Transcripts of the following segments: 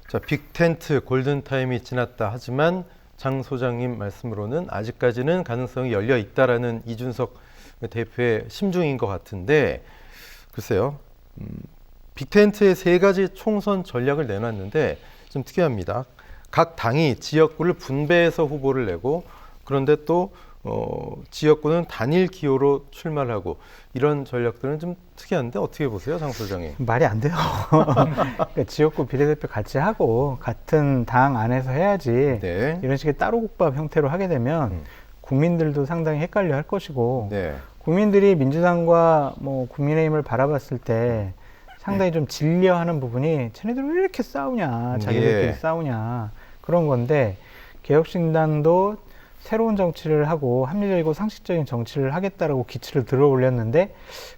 자, 빅텐트 골든타임이 지났다 하지만 장 소장님 말씀으로는 아직까지는 가능성이 열려 있다라는 이준석 대표의 심중인 것 같은데, 글쎄요. 빅텐트의 세 가지 총선 전략을 내놨는데 좀 특이합니다. 각 당이 지역구를 분배해서 후보를 내고, 그런데 또 지역구는 단일 기호로 출마를 하고, 이런 전략들은 좀 특이한데 어떻게 보세요, 장 소장님? 말이 안 돼요. 그러니까 지역구 비례대표 같이 하고 같은 당 안에서 해야지. 네. 이런 식의 따로국밥 형태로 하게 되면 국민들도 상당히 헷갈려 할 것이고, 네. 국민들이 민주당과 뭐 국민의힘을 바라봤을 때 상당히 좀 질려하는 부분이 쟤네들 왜 이렇게 싸우냐, 자기들끼리 예. 싸우냐, 그런 건데, 개혁신당도 새로운 정치를 하고 합리적이고 상식적인 정치를 하겠다라고 기치를 들어 올렸는데,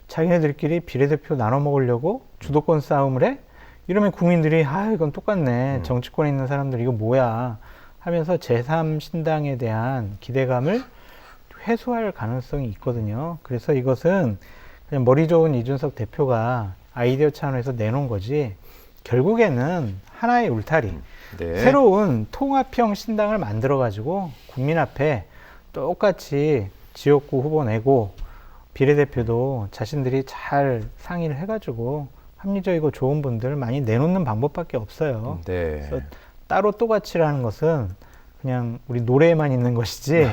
자기네들끼리 비례대표 나눠 먹으려고 주도권 싸움을 해? 이러면 국민들이 이건 똑같네, 정치권에 있는 사람들 이거 뭐야 하면서 제3신당에 대한 기대감을 회수할 가능성이 있거든요. 그래서 이것은 그냥 머리 좋은 이준석 대표가 아이디어 차원에서 내놓은 거지, 결국에는 하나의 울타리, 네. 새로운 통합형 신당을 만들어 가지고 국민 앞에 똑같이 지역구 후보 내고 비례대표도 자신들이 잘 상의를 해가지고 합리적이고 좋은 분들 많이 내놓는 방법밖에 없어요. 네. 그래서 따로 또같이라는 것은 그냥 우리 노래에만 있는 것이지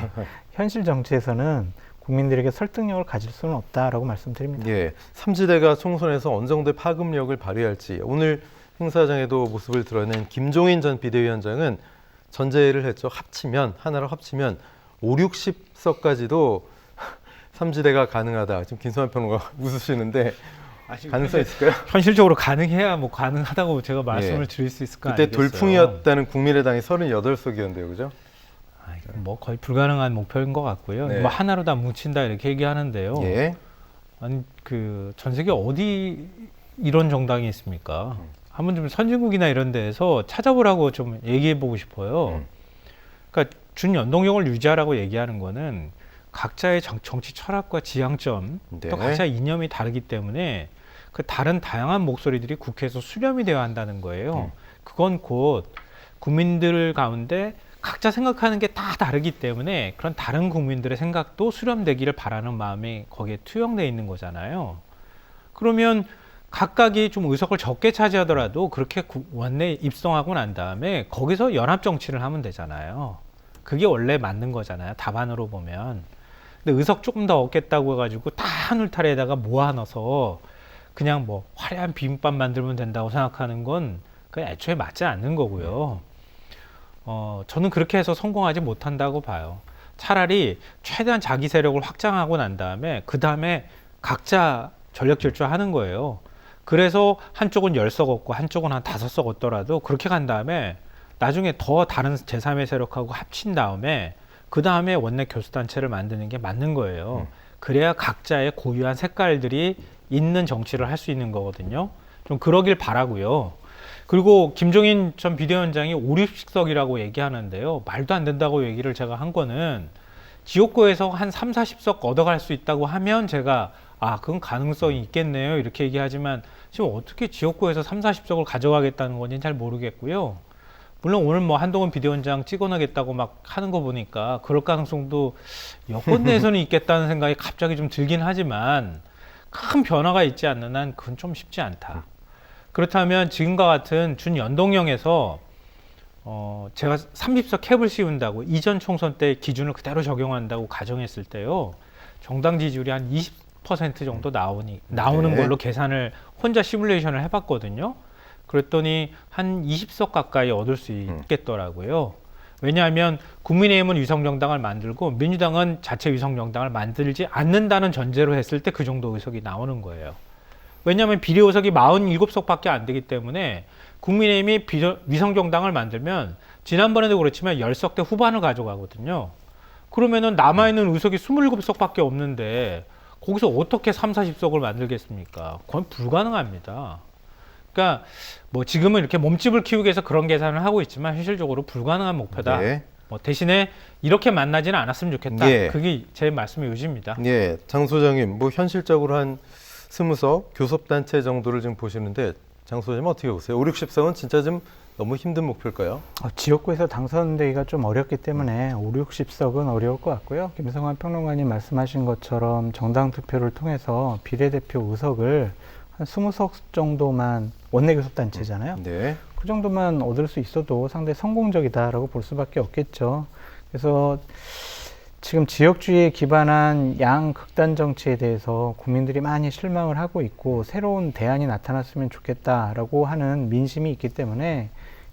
현실 정치에서는 국민들에게 설득력을 가질 수는 없다라고 말씀드립니다. 예, 삼지대가 총선에서 어느 정도의 파급력을 발휘할지, 오늘 행사장에도 모습을 드러낸 김종인 전 비대위원장은 전제를 했죠. 하나로 합치면 5, 60석까지도 삼지대가 가능하다. 지금 김성환 평론가 웃으시는데 가능성 있을까요? 현실적으로 가능해야 뭐 가능하다고 제가 말씀을 드릴 수 있을 거 그때 아니겠어요. 돌풍이었다는 국민의당이 38석이었는데요, 그죠? 뭐 거의 불가능한 목표인 것 같고요. 네. 뭐 하나로 다 뭉친다 이렇게 얘기하는데요. 예. 아니 전 세계 어디 이런 정당이 있습니까? 한번 좀 선진국이나 이런 데에서 찾아보라고 좀 얘기해 보고 싶어요. 그러니까 준연동형을 유지하라고 얘기하는 거는 각자의 정치 철학과 지향점, 네. 또 각자의 이념이 다르기 때문에 그 다른 다양한 목소리들이 국회에서 수렴이 되어야 한다는 거예요. 그건 곧 국민들 가운데 각자 생각하는 게 다 다르기 때문에 그런 다른 국민들의 생각도 수렴되기를 바라는 마음이 거기에 투영되어 있는 거잖아요. 그러면 각각이 좀 의석을 적게 차지하더라도 그렇게 원내에 입성하고 난 다음에 거기서 연합 정치를 하면 되잖아요. 그게 원래 맞는 거잖아요, 답안으로 보면. 근데 의석 조금 더 얻겠다고 해가지고 다 한 울타리에다가 모아넣어서 그냥 뭐 화려한 비빔밥 만들면 된다고 생각하는 건 그냥 애초에 맞지 않는 거고요. 저는 그렇게 해서 성공하지 못한다고 봐요. 차라리 최대한 자기 세력을 확장하고 난 다음에 그 다음에 각자 전력 질주하는 거예요. 그래서 한쪽은 10석 얻고 한쪽은 한 5석 얻더라도 그렇게 간 다음에 나중에 더 다른 제3의 세력하고 합친 다음에 그 다음에 원내 교수단체를 만드는 게 맞는 거예요. 그래야 각자의 고유한 색깔들이 있는 정치를 할 수 있는 거거든요. 좀 그러길 바라고요. 그리고 김종인 전 비대위원장이 5, 60석이라고 얘기하는데요. 말도 안 된다고 얘기를 제가 한 거는 지역구에서 한 3, 40석 얻어갈 수 있다고 하면 제가 그건 가능성이 있겠네요 이렇게 얘기하지만 지금 어떻게 지역구에서 3, 40석을 가져가겠다는 건지 잘 모르겠고요. 물론 오늘 뭐 한동훈 비대위원장 찍어내겠다고 막 하는 거 보니까 그럴 가능성도 여권 내에서는 있겠다는 생각이 갑자기 좀 들긴 하지만 큰 변화가 있지 않는 한 그건 좀 쉽지 않다. 그렇다면 지금과 같은 준연동형에서 제가 30석 캡을 씌운다고 이전 총선 때 기준을 그대로 적용한다고 가정했을 때요. 정당 지지율이 한 20% 정도 나오는 걸로 계산을 혼자 시뮬레이션을 해봤거든요. 그랬더니 한 20석 가까이 얻을 수 있겠더라고요. 왜냐하면 국민의힘은 위성정당을 만들고 민주당은 자체 위성정당을 만들지 않는다는 전제로 했을 때 그 정도 의석이 나오는 거예요. 왜냐하면 비례 의석이 47석밖에 안 되기 때문에 국민의힘이 위성정당을 만들면 지난번에도 그렇지만 10석대 후반을 가져가거든요. 그러면은 남아있는 의석이 27석밖에 없는데 거기서 어떻게 3, 40석을 만들겠습니까? 그건 불가능합니다. 그러니까 뭐 지금은 이렇게 몸집을 키우기 위해서 그런 계산을 하고 있지만 현실적으로 불가능한 목표다. 네. 뭐 대신에 이렇게 만나지는 않았으면 좋겠다. 예. 그게 제 말씀의 요지입니다. 예, 장 소장님, 뭐 현실적으로 한 20석 교섭단체 정도를 지금 보시는데 장 소장님 어떻게 보세요? 5, 60석은 진짜 좀 너무 힘든 목표일까요? 지역구에서 당선되기가 좀 어렵기 때문에 5, 60석은 어려울 것 같고요. 김성환 평론가님 말씀하신 것처럼 정당 투표를 통해서 비례대표 의석을 한 20석 정도만, 원내교섭단체잖아요. 네. 그 정도만 얻을 수 있어도 상당히 성공적이다라고 볼 수밖에 없겠죠. 그래서 지금 지역주의에 기반한 양극단 정치에 대해서 국민들이 많이 실망을 하고 있고 새로운 대안이 나타났으면 좋겠다라고 하는 민심이 있기 때문에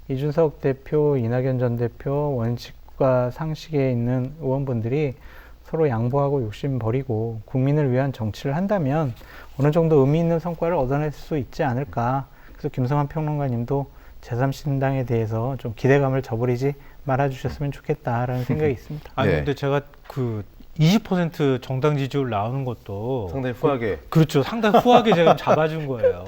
이준석 대표, 이낙연 전 대표, 원칙과 상식에 있는 의원분들이 서로 양보하고 욕심 버리고 국민을 위한 정치를 한다면 어느 정도 의미 있는 성과를 얻어낼 수 있지 않을까. 그래서 김성환 평론가님도 제3신당에 대해서 좀 기대감을 저버리지 말아주셨으면 좋겠다라는 생각이 있습니다. 아니 네. 근데 제가 그 20% 정당 지지율 나오는 것도 상당히 후하게. 그렇죠. 상당히 후하게 제가 잡아준 거예요.